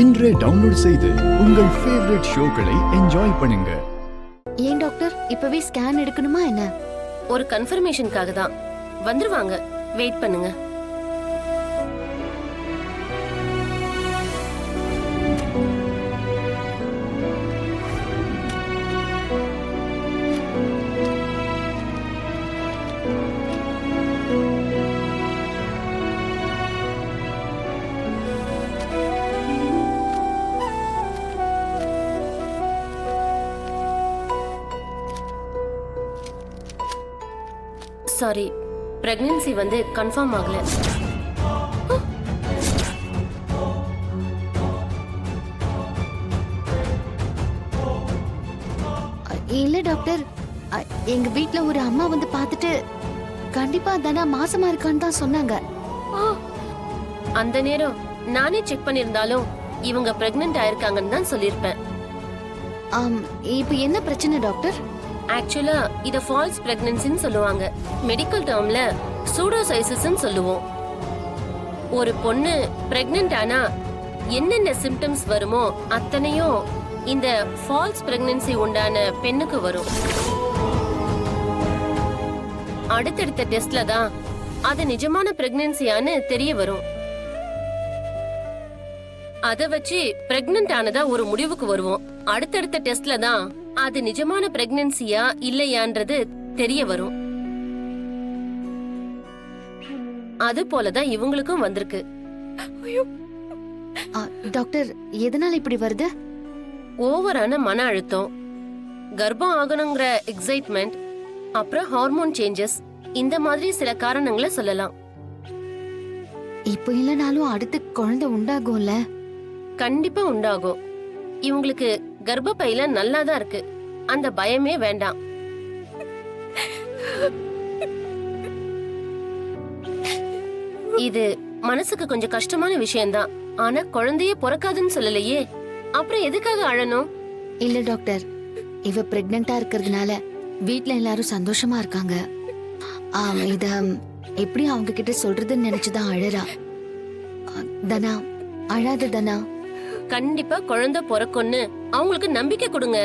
இன்றே டவுன்லோட் செய்து உங்கள் ஃபேவரட் ஷோக்களை என்ஜாய் பண்ணுங்க. ஏன் டாக்டர் இப்பவே ஸ்கேன் எடுக்கணுமா என்ன? ஒரு கன்ஃபர்மேஷனுக்காக தான். வந்துருவாங்க, வெயிட் பண்ணுங்க. சாரி, பிரெக்னன்சி வந்து கன்ஃபார்ம் ஆகல. இல்ல டாக்டர், எங்க வீட்ல ஒரு அம்மா வந்து பார்த்துட்டு கண்டிப்பா தானா மாசமா இருக்கான்னு தான் சொன்னாங்க. அந்த நேரம் நானே செக் பண்ணிருந்தாலும் இவங்க பிரெக்னன்ட் ஆயிருக்காங்கன்னு தான் சொல்லிருப்பேன். இப்போ என்ன பிரச்சனை டாக்டர்? ஆக்சுவலா இத ஃபால்ஸ் பிரெக்னன்சின்னு சொல்லுவாங்க. மெடிக்கல் டேர்ம்ல சூடோசைசிஸ்ன்னு சொல்லுவோம். ஒரு பொண்ணு பிரெக்னன்ட் ஆனா என்னென்ன சிம்டம்ஸ் வருமோ அத்தனையும் இந்த ஃபால்ஸ் பிரெக்னன்சி உண்டான பெண்ணுக்கு வரும். அடுத்தடுத்த டெஸ்ட்ல தான் அது நிஜமான பிரெக்னன்சியான்னு தெரிய வரும். அத வச்சு பிரெக்னன்ட் ஆனதா ஒரு முடிவுக்கு வருவோம். அடுத்தடுத்த டெஸ்ட்ல தான் அது நிஜமான பிரெக்னன்சியா இல்லையான்றது தெரிய வரும். அது போலதான் இவங்களுக்கும் வந்திருக்கு. டாக்டர், எதனால இப்படி வருது? ஓவரான மன அழுத்தம், கர்ப்பம் ஆகணுங்கிற எக்ஸைட்மெண்ட், அப்புறம் ஹார்மோன் சேஞ்சஸ், இந்த மாதிரி சில காரணங்களை சொல்லலாம். இப்போ இல்லனாலும் அடுத்து குழந்தை உண்டாகும்ல? கண்டிப்பா உண்டாகும். இவங்களுக்கு கர்ப்பப்பையில நல்லாதான் இருக்கு, அந்த பயமே வேண்டாம். இது மனசுக்கு கொஞ்சம் கஷ்டமான விஷயம்தான். ஆனா குழந்தையே பிறக்காதுன்னு சொல்லலையே, அப்புறம் எதுக்காக அழணும்? இல்ல டாக்டர், இவ பிரெக்னண்டா இருக்கிறதுனால வீட்ல எல்லாரும் சந்தோஷமா இருக்காங்க. இத எப்படி அவங்க கிட்ட சொல்றதுன்னு நினைச்சுதான் அழறா. தனா, அழாத தனா. கண்டிப்பா குழந்தை பிறக்கும்னு அவங்களுக்கு நம்பிக்கை கொடுங்க.